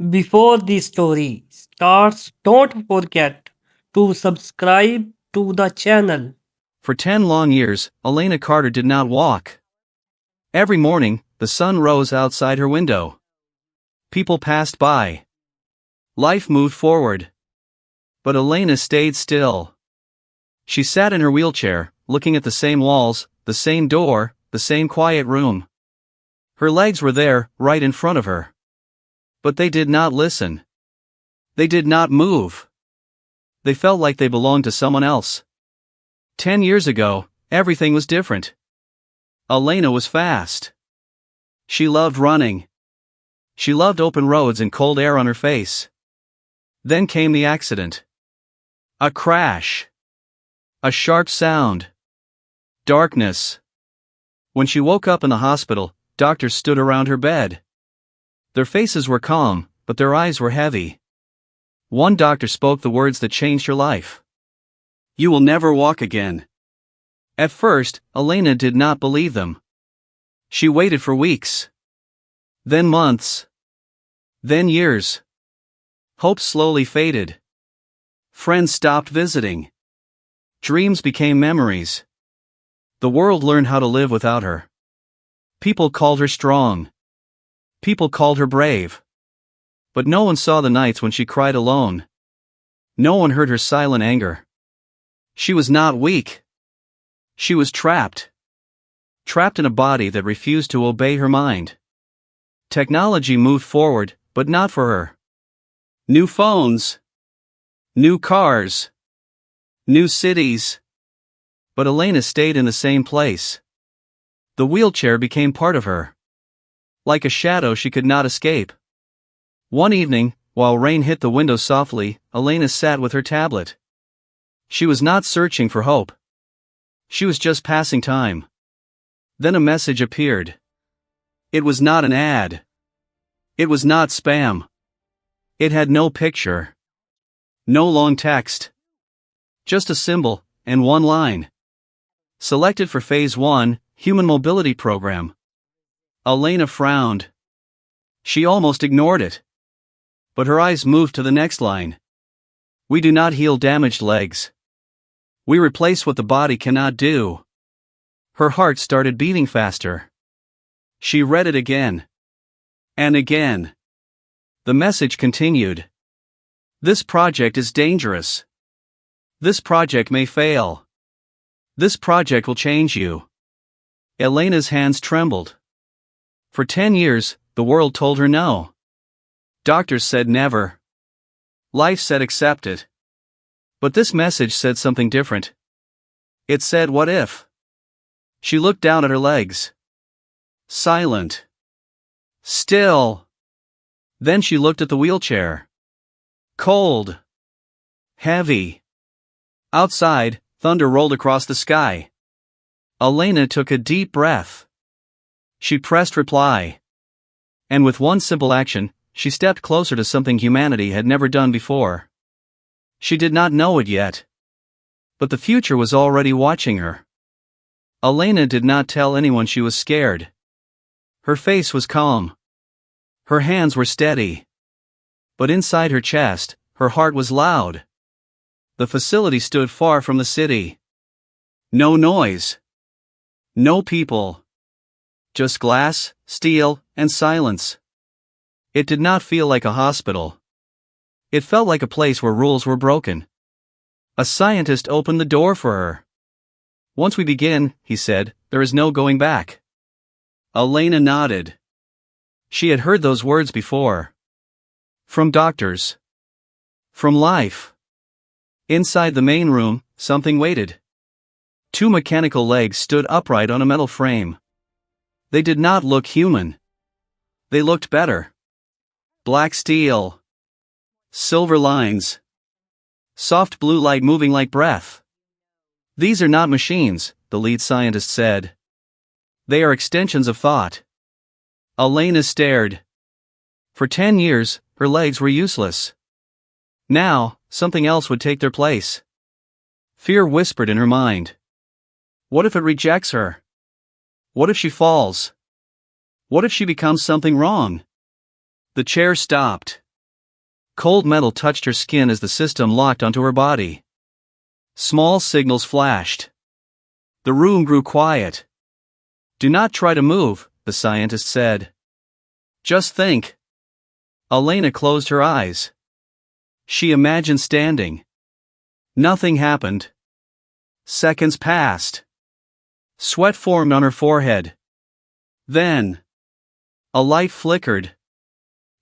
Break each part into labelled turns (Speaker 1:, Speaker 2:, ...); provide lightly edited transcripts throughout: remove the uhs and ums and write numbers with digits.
Speaker 1: Before the story starts, don't forget to subscribe to the channel.
Speaker 2: For 10 long years, Elena Carter did not walk. Every morning, the sun rose outside her window. People passed by. Life moved forward. But Elena stayed still. She sat in her wheelchair, looking at the same walls, the same door, the same quiet room. Her legs were there, right in front of her. But they did not listen. They did not move. They felt like they belonged to someone else. 10 years ago, everything was different. Elena was fast. She loved running. She loved open roads and cold air on her face. Then came the accident. A crash. A sharp sound. Darkness. When she woke up in the hospital, doctors stood around her bed. Their faces were calm, but their eyes were heavy. One doctor spoke the words that changed her life. "You will never walk again." At first, Elena did not believe them. She waited for weeks. Then months. Then years. Hope slowly faded. Friends stopped visiting. Dreams became memories. The world learned how to live without her. People called her strong. People called her brave. But no one saw the nights when she cried alone. No one heard her silent anger. She was not weak. She was trapped. Trapped in a body that refused to obey her mind. Technology moved forward, but not for her. New phones. New cars. New cities. But Elena stayed in the same place. The wheelchair became part of her. Like a shadow she could not escape. One evening, while rain hit the window softly, Elena sat with her tablet. She was not searching for hope. She was just passing time. Then a message appeared. It was not an ad. It was not spam. It had no picture. No long text. Just a symbol, and one line. Selected for Phase 1, Human Mobility Program. Elena frowned. She almost ignored it. But her eyes moved to the next line. We do not heal damaged legs. We replace what the body cannot do. Her heart started beating faster. She read it again. And again. The message continued. This project is dangerous. This project may fail. This project will change you. Elena's hands trembled. For 10 years, the world told her no. Doctors said never. Life said accept it. But this message said something different. It said what if? She looked down at her legs. Silent. Still. Then she looked at the wheelchair. Cold. Heavy. Outside, thunder rolled across the sky. Elena took a deep breath. She pressed reply. And with one simple action, she stepped closer to something humanity had never done before. She did not know it yet. But the future was already watching her. Elena did not tell anyone she was scared. Her face was calm. Her hands were steady. But inside her chest, her heart was loud. The facility stood far from the city. No noise. No people. Just glass, steel, and silence. It did not feel like a hospital. It felt like a place where rules were broken. A scientist opened the door for her. Once we begin, he said, there is no going back. Elena nodded. She had heard those words before. From doctors. From life. Inside the main room, something waited. Two mechanical legs stood upright on a metal frame. They did not look human. They looked better. Black steel. Silver lines. Soft blue light moving like breath. These are not machines, the lead scientist said. They are extensions of thought. Elena stared. For 10 years, her legs were useless. Now, something else would take their place. Fear whispered in her mind. What if it rejects her? What if she falls? What if she becomes something wrong? The chair stopped. Cold metal touched her skin as the system locked onto her body. Small signals flashed. The room grew quiet. "Do not try to move," the scientist said. "Just think." Elena closed her eyes. She imagined standing. Nothing happened. Seconds passed. Sweat formed on her forehead. Then, a light flickered.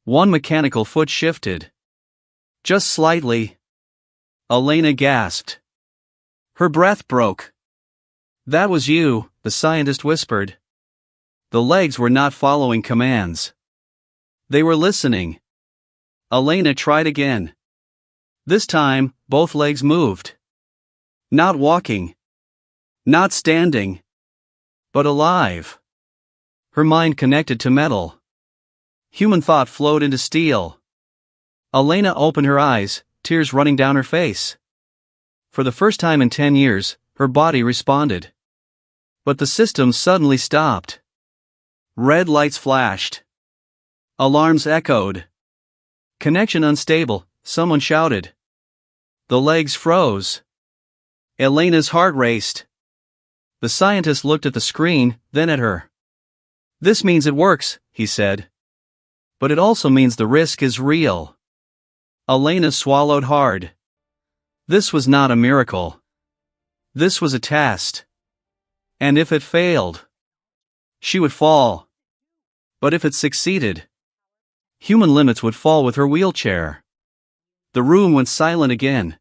Speaker 2: One mechanical foot shifted. Just slightly. Elena gasped. Her breath broke. "That was you," the scientist whispered. The legs were not following commands. They were listening. Elena tried again. This time, both legs moved. Not walking. Not standing. But alive. Her mind connected to metal. Human thought flowed into steel. Elena opened her eyes, tears running down her face. For the first time in 10 years, her body responded. But the system suddenly stopped. Red lights flashed. Alarms echoed. Connection unstable, someone shouted. The legs froze. Elena's heart raced. The scientist looked at the screen, then at her. "This means it works," he said. "But it also means the risk is real." Elena swallowed hard. This was not a miracle. This was a test. And if it failed, she would fall. But if it succeeded, human limits would fall with her wheelchair. The room went silent again.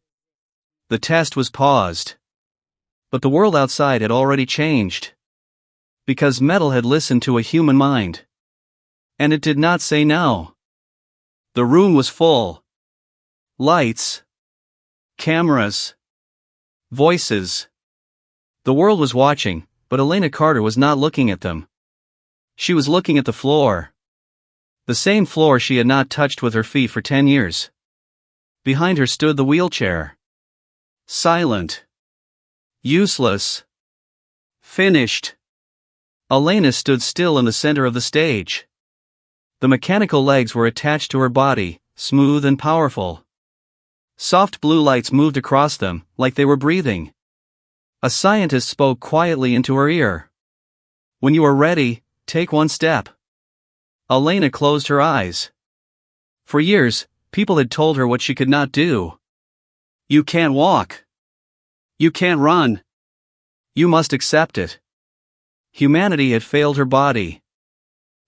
Speaker 2: The test was paused. But the world outside had already changed. Because metal had listened to a human mind. And it did not say no. The room was full. Lights. Cameras. Voices. The world was watching, but Elena Carter was not looking at them. She was looking at the floor. The same floor she had not touched with her feet for 10 years. Behind her stood the wheelchair. Silent. Useless. Finished. Elena stood still in the center of the stage. The mechanical legs were attached to her body, smooth and powerful. Soft blue lights moved across them, like they were breathing. A scientist spoke quietly into her ear. "When you are ready, take one step." Elena closed her eyes. For years, people had told her what she could not do. You can't walk. You can't run. You must accept it. Humanity had failed her body.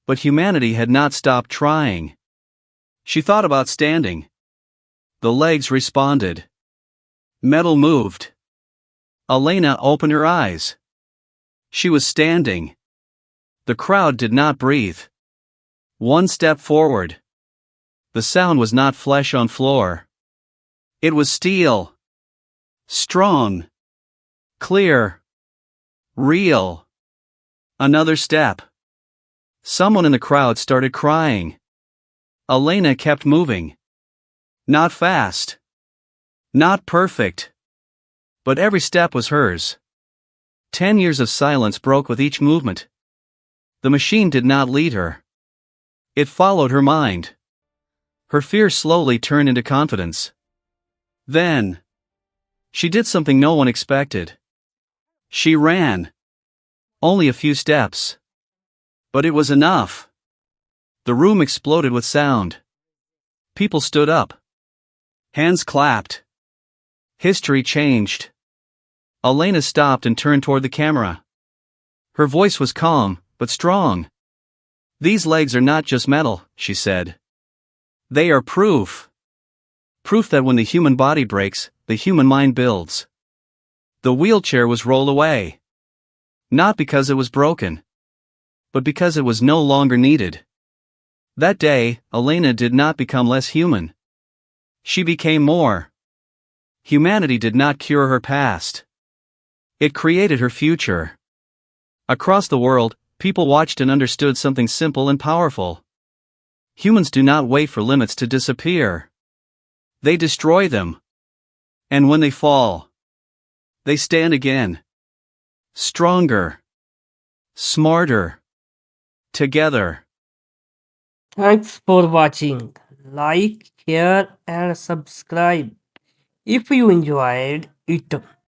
Speaker 2: But humanity had not stopped trying. She thought about standing. The legs responded. Metal moved. Elena opened her eyes. She was standing. The crowd did not breathe. One step forward. The sound was not flesh on floor. It was steel. Strong. Clear. Real. Another step. Someone in the crowd started crying. Elena kept moving. Not fast. Not perfect. But every step was hers. 10 years of silence broke with each movement. The machine did not lead her. It followed her mind. Her fear slowly turned into confidence. Then, she did something no one expected. She ran. Only a few steps. But it was enough. The room exploded with sound. People stood up. Hands clapped. History changed. Elena stopped and turned toward the camera. Her voice was calm, but strong. These legs are not just metal, she said. They are proof. Proof that when the human body breaks, the human mind builds. The wheelchair was rolled away. Not because it was broken, but because it was no longer needed. That day, Elena did not become less human. She became more. Humanity did not cure her past. It created her future. Across the world, people watched and understood something simple and powerful. Humans do not wait for limits to disappear. They destroy them. And when they fall, they stand again. Stronger. Smarter. Together.
Speaker 1: Thanks for watching. Like, share, and subscribe if you enjoyed it.